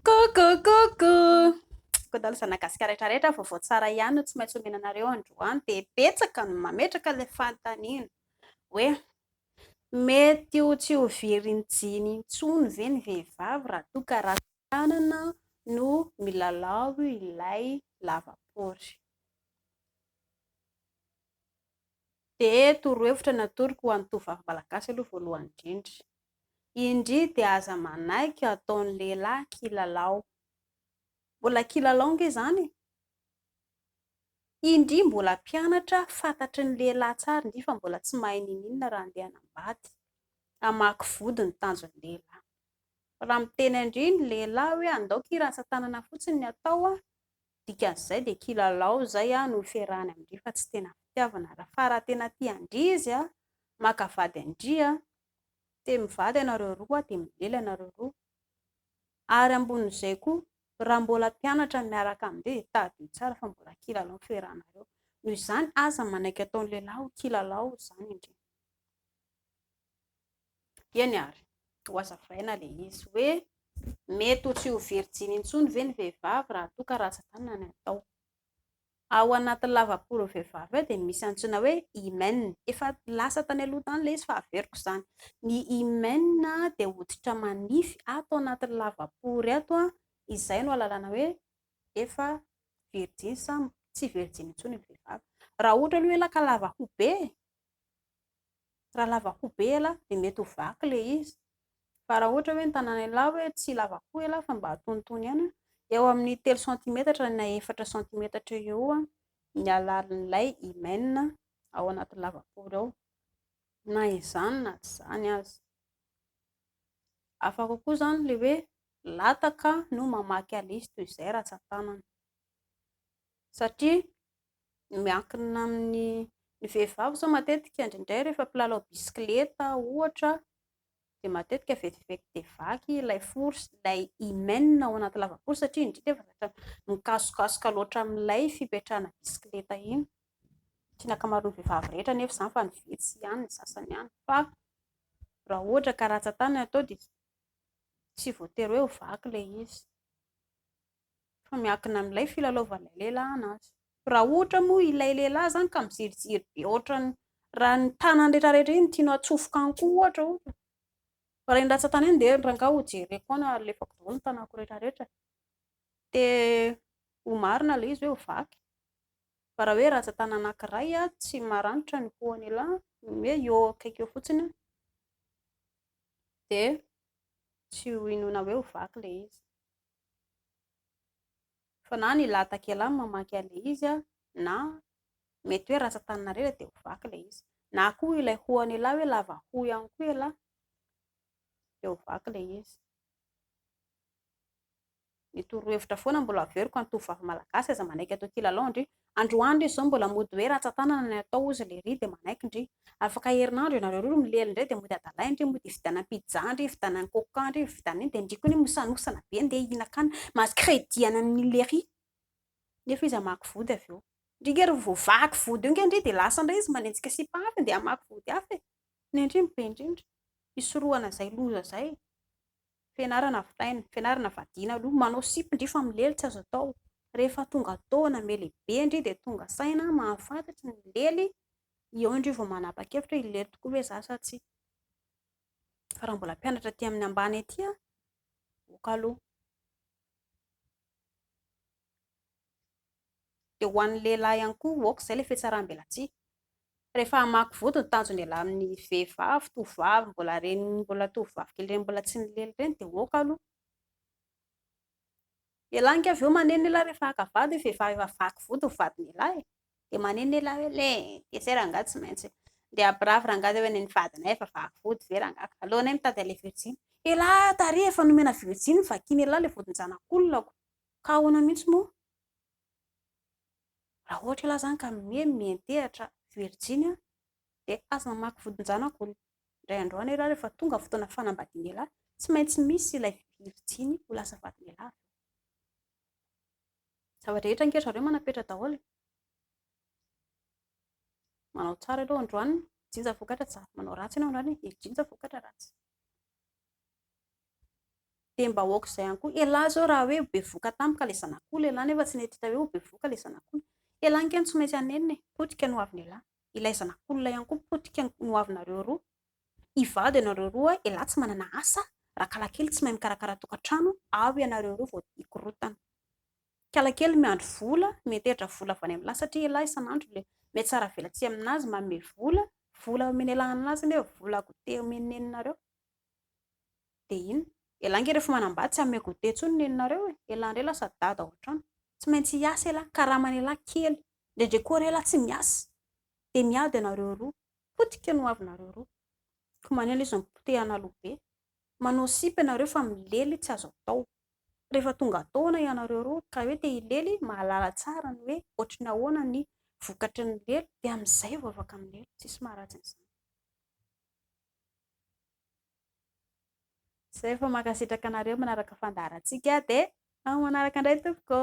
Coucou. Koa daholo zanagasikara rehetrarehetra vaovao tsara ihany no tsy maintsy omenanareo androany dia betsaka no mametraka ilay fanontaniana hoe mety ho tsy ho very ny jiny intsony ve ny vehivavy raha toa ka ratsanana no milalao ilay lavapory. Dia torohevitra natoriko ho an'ny tovovavy malagasy aloha voalohany indrindra. Indri dia aza manaiky ataon'ny lehilahy kilalao. Mbola kilalao ange izany? Indri mbola mpianatra fantatry ny lehilahy tsara indri fa mbola tsy mahay ninina raha andeha hanambady. Hamaky vody ny tanjon'ny lehilahy. Raha miteny indri ny lehilahy hoe andao kiratsan-tanana fotsiny ny atao dikan'izay dia kilalao izay no fiarahany amindri fa tsy tena fitiavana. Fa raha tena tia andri izy maka vady andri dia mivady ianareo roa dia milely ianareo roa. Ary ambonin'izay koa raha mbola mpianatra miaraka amin'ireo dia tadio tsara fa mbola kilalao ny fiarahanareo. Noho izany aza manaiky ataon'ny lehilahy ho kilalao izany indri. Eny ary, ho hazavaina ilay izy hoe mety ho tsy ho very jiny intsony ve ny vehivavy raha toa ka ratsan-tanana ny atao. Ao anatin'ny lavapory ny vehivavy dia misy antsoina hoe hymen. Efa lasa tany aloha tany ilay izy fa averiko izany. Ny hymen dia hoditra manify ato anatin'ny lavapory ato izay no ahalalana hoe efa very jiny sa tsy very jiny intsony ny vehivavy. Raha ohatra aloha ela ka lava hoho be, raha lava hoho be ela dia mety ho vaky ilay izy. Fa raha ohatra hoe ny tanan'lehilahy hoe tsy lava hoho ela fa mba hatonitony ihany, eo amin'ny 3 cm na 4 cm eo ny alalan'ilay hymen ao anatin'ny lavapory ao. Na izany na tsy izany aza. Afaka koa izany ilay hoe lataka no mamaky an'izy toy izay ratsan-tanana. Satria miankina amin'ny vehivavy izao matetika indraindray rehefa mpilalao bisikileta ohatra dia matetika vetivety dia vaky ilay hymen ao anaty lavapory satria indrindra efa mikasokasoka loatra amin'ilay fipetrahana bisikileta iny. Tsy ny ankamaroan'ny vehivavy rehetra nefa izany fa ny vitsy ihany ny sasany ihany. Fa raha ohatra ka ratsan-tanana atao dia tsy voatery hoe ho vaky ilay izy. Fa miankina amin'ilay filalaovan'ilay lehilahy anazy. Raha ohatra moa ilay lehilahy izany ka miziriziry be ohatrany raha ny tanany rehetrarehetra iny tianao atsofoka any koa ohatra. Raha iny ratsan-tanana iny dia rangahy ho jereko foana alefako daholo ny tanako rehetrarehetra. Dia ho marina ilay izy hoe ho vaky. Fa raha hoe ratsan-tanana anankiray tsy maranitra ny hohon'ilay hoe eo akaiky eo fotsiny dia tsy ho inoana hoe ho vaky ilay izy. Fa na ny lataka ela ny mamaky an'ilay izy na mety hoe ratsan-tanana rera dia ho vaky ilay izy. Na koa ilay hohon'ilay hoe lava hoho ihany koa elahy dia ho vaky ilay izy. Ny torohevitra foana mbola averiko amin'ny tovovavy malagasy aza manaiky atao kilalao indri. Androany izy izao mbola mody hoe ratsan-tanana ny atao ozy ilay dia manaiky indri. Afaka herinandro ianareo roa milely indray dia mody adalahy indri, mody hividianana pizza indri, hividianana coca indri, hividianana iny dia indri koa ny mosanosana be andeha hihinan-kanina masy-crédit amin'ny lery. Nefa izy hamaky vody avy eo. Indrindra ry vao vaky vody eo indri dia lasa indray izy manenjika sipa hafa dia hamaky vody hafa. Ny indrindra be indrindra. Hisorohana izay loza izay. Fianarana avitaina, fianarana vadiana aloha. Manao sipa indri fa milely tsy azo atao. Rehefa tonga taona me lehibe indri dia tonga saina mahafantatry ny lely. Eo indri vao manapa-kevitra hilely tokoa hoe izaho sa tsia. Fa raha mbola mpianatra aty amin'ny ambany aty voaka aloha. Dia ho an'ny lehilahy ihany koa aoka izay ilay fiatsaram-belatsihy. Rehefa hamaky vody ny tanjon'lehilahy amin'ny vehivavy, tovovavy, mbola tovovavy kely ireny mbola tsy nilely ireny dia aoka aloha. Lehilahy ange avy eo maneno lehilahy rehefa haka vady hoe vehivavy efa vaky vody ny vadiny lehilahy dia maneno lehilahy hoe lay dia izay rangahy tsy maintsy dia ampirafy rangahy hoe ny vadinay efa vaky vody ve rangahy, aleonay mitady an'ilay virjiny. Lehilahy tarehy efa nomena virjiny vakiana lehilahy ilay vodin-janak'olonako ka ahoana mihitsy moa. Raha ohatra ialahy izany ka miantehatra virjiny dia aza mamaky vodin-janak'olona. Indray andro any ialahy rehefa tonga fotoana fanambadiana lehilahy tsy maintsy misy ilay virjiny ho lasa vadiny lehilahy. Zavatra rehetra ange zareo manapetra daholo. Manao tsara aloha androany, jinja vokatra tsara. Manao ratsy ianao androany, jinja vokatra ratsy. dia mba aokaizay ihany koa ialahy zao raha hoe bevoka tampoka ilay zanak'ola ialahy nefa tsy nety hita hoe ho bevoka ilay zanak'ola. Ialahy ankeny tsy maintsy haneniny potika no avy ny ialahy, ilay zanak'olona ihany koa potika no avy nareo roa. Hivady ianareo roa ialahy tsy manana asa, rakalankely tsy mahay mikarakara tokantrano, avy ianareo roa vao hikorotana. Kalakely miandry vola, miteritra vola avy any amin'ny lahy satria ialahy isan'andro ilay mety tsara velatsy aminazy manome vola, vola omeny ialana anazy ilay vola gote omeny neninareo. Dia iny ialahy nge rehefa manambady tsy hanome gote intsony neninareo e, ialahy indray lasa dada ao an-trano. Tsy maintsy hiasa ialahy, karaman'ny ialahy kely, indraindray koa ialahy tsy miasa dia miady ianareo roa, potika no avy nareo roa. Koa manino izy mipotehana aloha be, manao sipa ianareo fa milely tsy azo atao. Rehefa tonga taona ianareo roa ka hoe te hilely, mahalala tsara ny hoe ohatry ny ahoana ny vokatry ny lely dia amin'izay vao afaka milely, tsisy maharatsy an'izany. Izay fa mankasitraka anareo manaraka fandaharantsika dia amin'ny manaraka indray tompoko.